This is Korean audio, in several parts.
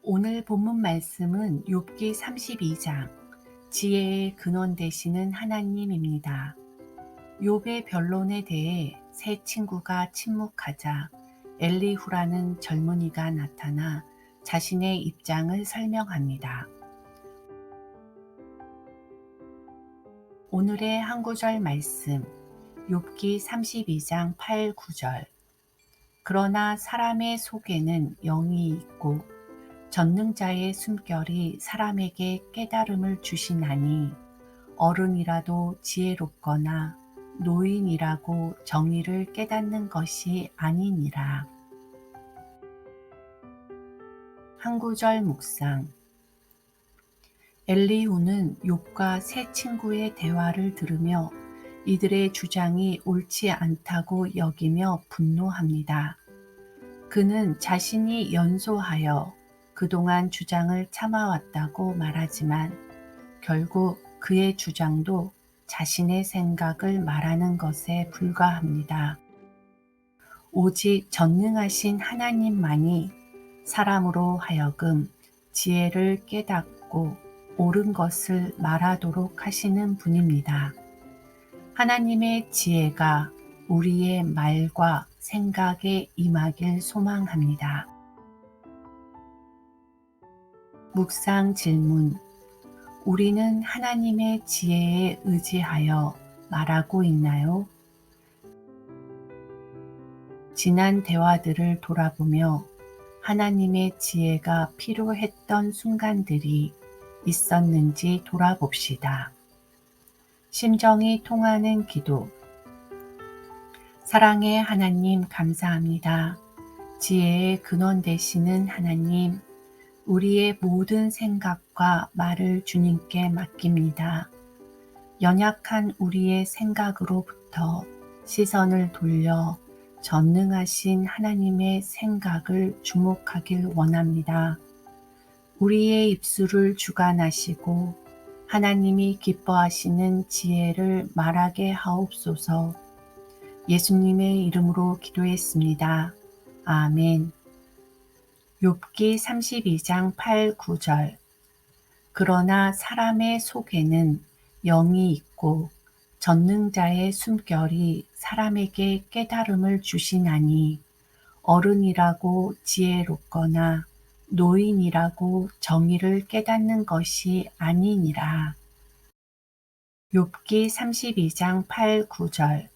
오늘 본문 말씀은 욥기 32장, 지혜의 근원 되시는 하나님입니다. 욥의 변론에 대해 세 친구가 침묵하자 엘리후라는 젊은이가 나타나 자신의 입장을 설명합니다. 오늘의 한 구절 말씀, 욥기 32장 8, 9절. 그러나 사람의 속에는 영이 있고 전능자의 숨결이 사람에게 깨달음을 주시나니 어른이라도 지혜롭거나 노인이라고 정의를 깨닫는 것이 아니니라. 한 구절 묵상. 엘리후는 욥과 세 친구의 대화를 들으며 이들의 주장이 옳지 않다고 여기며 분노합니다. 그는 자신이 연소하여 그동안 주장을 참아왔다고 말하지만 결국 그의 주장도 자신의 생각을 말하는 것에 불과합니다. 오직 전능하신 하나님만이 사람으로 하여금 지혜를 깨닫고 옳은 것을 말하도록 하시는 분입니다. 하나님의 지혜가 우리의 말과 생각에 임하길 소망합니다. 묵상 질문. 우리는 하나님의 지혜에 의지하여 말하고 있나요? 지난 대화들을 돌아보며 하나님의 지혜가 필요했던 순간들이 있었는지 돌아봅시다. 심정이 통하는 기도. 사랑의 하나님 감사합니다. 지혜의 근원 되시는 하나님, 우리의 모든 생각과 말을 주님께 맡깁니다. 연약한 우리의 생각으로부터 시선을 돌려 전능하신 하나님의 생각을 주목하길 원합니다. 우리의 입술을 주관하시고 하나님이 기뻐하시는 지혜를 말하게 하옵소서. 예수님의 이름으로 기도했습니다. 아멘. 욥기 32장 8, 9절. 그러나 사람의 속에는 영이 있고 전능자의 숨결이 사람에게 깨달음을 주시나니 어른이라고 지혜롭거나 노인이라고 정의를 깨닫는 것이 아니니라. 욥기 32장 8, 9절.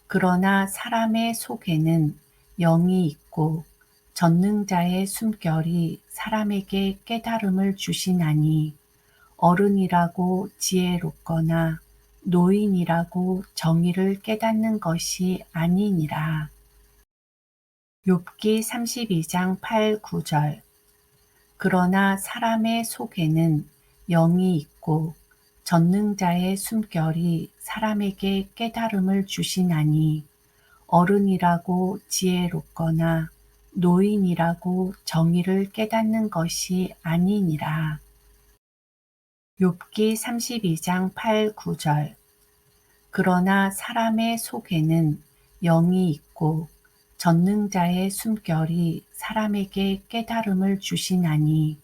그러나 사람의 속에는 영이 있고 전능자의 숨결이 사람에게 깨달음을 주시나니 어른이라고 지혜롭거나 노인이라고 정의를 깨닫는 것이 아니니라. 욥기 32장 8, 9절. 그러나 사람의 속에는 영이 있고 전능자의 숨결이 사람에게 깨달음을 주시나니 어른이라고 지혜롭거나 노인이라고 정의를 깨닫는 것이 아니니라. 욥기 32장 8, 9절. 그러나 사람의 속에는 영이 있고 전능자의 숨결이 사람에게 깨달음을 주시나니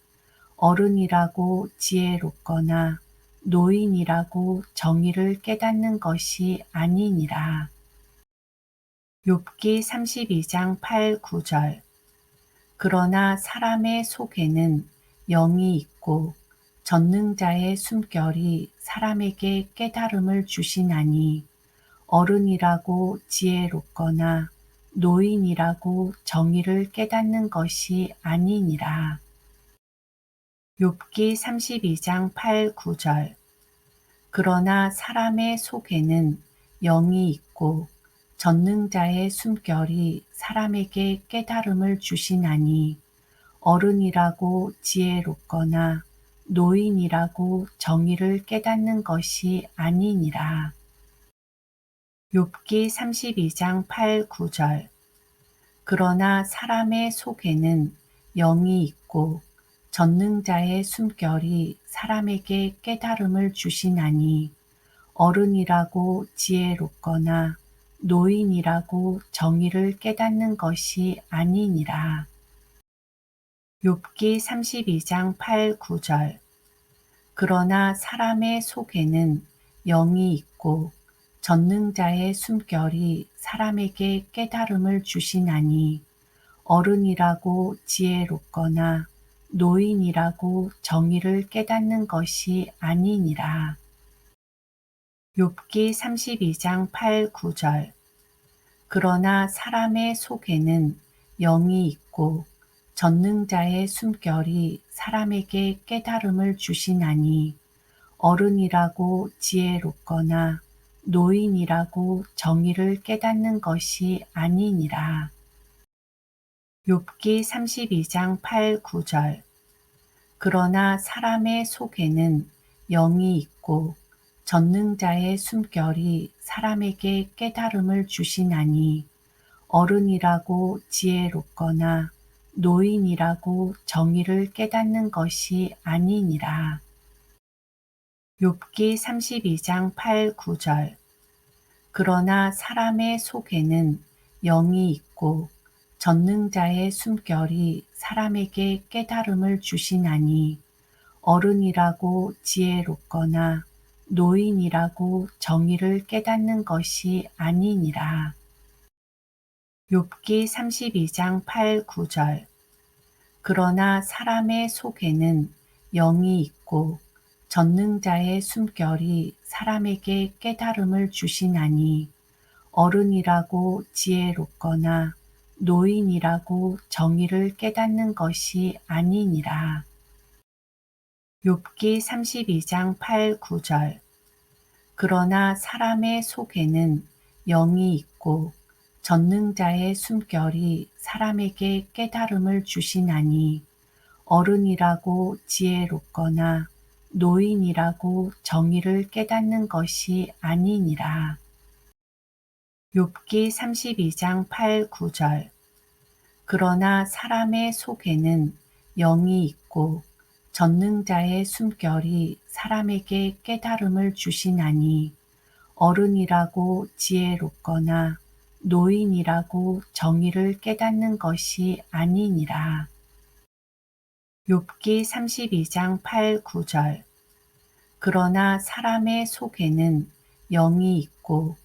어른이라고 지혜롭거나 노인이라고 정의를 깨닫는 것이 아니니라. 욥기 32장 8, 9절. 그러나 사람의 속에는 영이 있고 전능자의 숨결이 사람에게 깨달음을 주시나니 어른이라고 지혜롭거나 노인이라고 정의를 깨닫는 것이 아니니라. 욥기 32장 8, 9절. 그러나 사람의 속에는 영이 있고 전능자의 숨결이 사람에게 깨달음을 주시나니 어른이라고 지혜롭거나 노인이라고 정의를 깨닫는 것이 아니니라. 욥기 32장 8, 9절. 그러나 사람의 속에는 영이 있고 전능자의 숨결이 사람에게 깨달음을 주시나니 어른이라고 지혜롭거나 노인이라고 정의를 깨닫는 것이 아니니라. 욥기 32장 8, 9절. 그러나 사람의 속에는 영이 있고 전능자의 숨결이 사람에게 깨달음을 주시나니 어른이라고 지혜롭거나 노인이라고 정의를 깨닫는 것이 아니니라. 욥기 32장 8, 9절. 그러나 사람의 속에는 영이 있고 전능자의 숨결이 사람에게 깨달음을 주시나니 어른이라고 지혜롭거나 노인이라고 정의를 깨닫는 것이 아니니라. 욥기 32장 8, 9절. 그러나 사람의 속에는 영이 있고 전능자의 숨결이 사람에게 깨달음을 주시나니 어른이라고 지혜롭거나 노인이라고 정의를 깨닫는 것이 아니니라. 욥기 32장 8, 9절. 그러나 사람의 속에는 영이 있고 전능자의 숨결이 사람에게 깨달음을 주시나니 어른이라고 지혜롭거나 노인이라고 정의를 깨닫는 것이 아니니라. 욥기 32장 8, 9절. 그러나 사람의 속에는 영이 있고 전능자의 숨결이 사람에게 깨달음을 주시나니 어른이라고 지혜롭거나 노인이라고 정의를 깨닫는 것이 아니니라. 욥기 32장 8, 9절. 그러나 사람의 속에는 영이 있고 전능자의 숨결이 사람에게 깨달음을 주시나니 어른이라고 지혜롭거나 노인이라고 정의를 깨닫는 것이 아니니라. 욥기 32장 8, 9절. 그러나 사람의 속에는 영이 있고 전능자의 숨결이 사람에게 깨달음을 주시나니 어른이라고 지혜롭거나 노인이라고 정의를 깨닫는 것이 아니니라. 욥기 32장 8, 9절. 그러나 사람의 속에는 영이 있고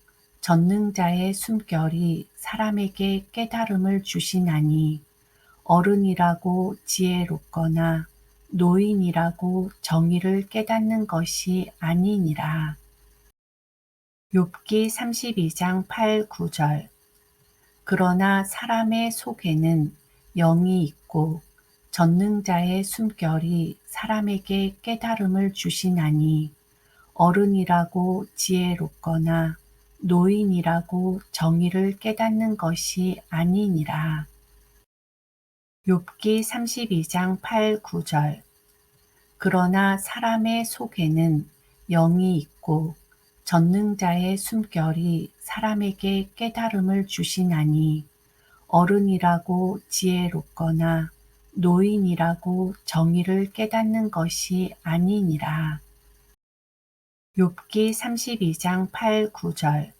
전능자의 숨결이 사람에게 깨달음을 주시나니 어른이라고 지혜롭거나 노인이라고 정의를 깨닫는 것이 아니니라. 욥기 32장 8, 9절. 그러나 사람의 속에는 영이 있고 전능자의 숨결이 사람에게 깨달음을 주시나니 어른이라고 지혜롭거나 노인이라고 정의를 깨닫는 것이 아니니라. 욥기 32장 8, 9절. 그러나 사람의 속에는 영이 있고 전능자의 숨결이 사람에게 깨달음을 주시나니 어른이라고 지혜롭거나 노인이라고 정의를 깨닫는 것이 아니니라. 욥기 32장 8, 9절.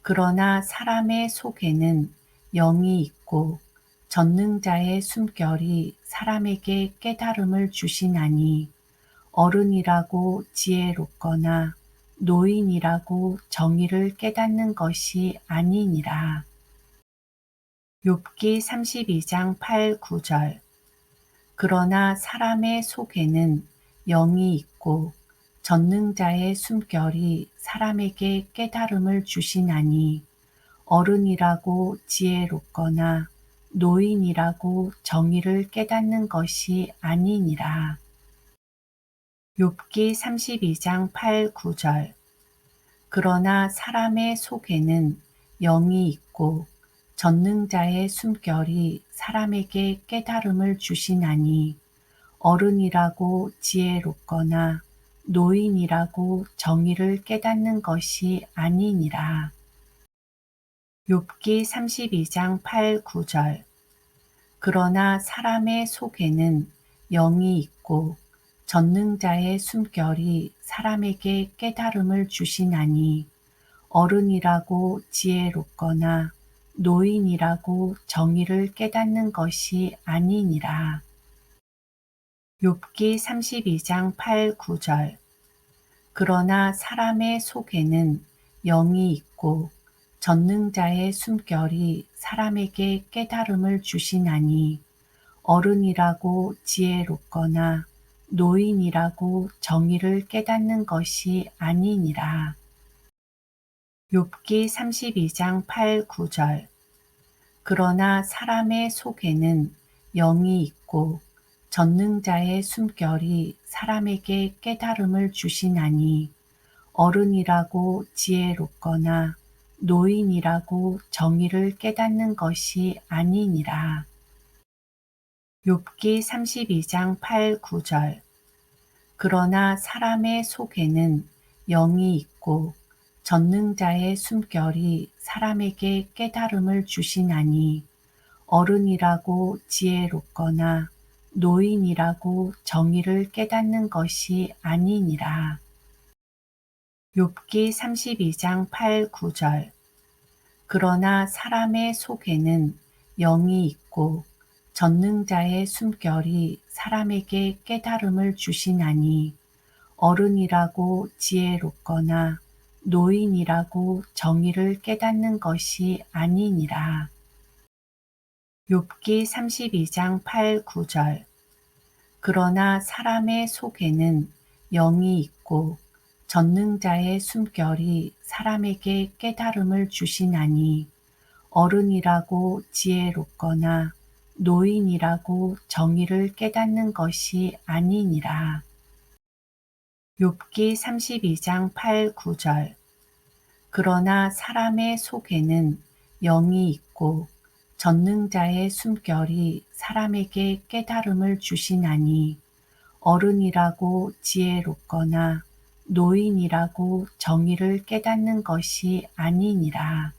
그러나 사람의 속에는 영이 있고 전능자의 숨결이 사람에게 깨달음을 주시나니 어른이라고 지혜롭거나 노인이라고 정의를 깨닫는 것이 아니니라. 욥기 32장 8, 9절. 그러나 사람의 속에는 영이 있고 전능자의 숨결이 사람에게 깨달음을 주시나니 어른이라고 지혜롭거나 노인이라고 정의를 깨닫는 것이 아니니라. 욥기 32장 8, 9절. 그러나 사람의 속에는 영이 있고 전능자의 숨결이 사람에게 깨달음을 주시나니 어른이라고 지혜롭거나 노인이라고 정의를 깨닫는 것이 아니니라. 욥기 32장 8, 9절. 그러나 사람의 속에는 영이 있고 전능자의 숨결이 사람에게 깨달음을 주시나니 어른이라고 지혜롭거나 노인이라고 정의를 깨닫는 것이 아니니라. 욥기 32장 8, 9절. 그러나 사람의 속에는 영이 있고 전능자의 숨결이 사람에게 깨달음을 주시나니 어른이라고 지혜롭거나 노인이라고 정의를 깨닫는 것이 아니니라. 욥기 32장 8, 9절. 그러나 사람의 속에는 영이 있고 전능자의 숨결이 사람에게 깨달음을 주시나니 어른이라고 지혜롭거나 노인이라고 정의를 깨닫는 것이 아니니라. 욥기 32장 8, 9절. 그러나 사람의 속에는 영이 있고 전능자의 숨결이 사람에게 깨달음을 주시나니 어른이라고 지혜롭거나 노인이라고 정의를 깨닫는 것이 아니니라. 욥기 32장 8, 9절. 그러나 사람의 속에는 영이 있고 전능자의 숨결이 사람에게 깨달음을 주시나니 어른이라고 지혜롭거나 노인이라고 정의를 깨닫는 것이 아니니라. 욥기 32장 8, 9절. 그러나 사람의 속에는 영이 있고 전능자의 숨결이 사람에게 깨달음을 주시나니 어른이라고 지혜롭거나 노인이라고 정의를 깨닫는 것이 아니니라. 욥기 32장 8, 9절. 그러나 사람의 속에는 영이 있고 전능자의 숨결이 사람에게 깨달음을 주시나니 어른이라고 지혜롭거나 노인이라고 정의를 깨닫는 것이 아니니라.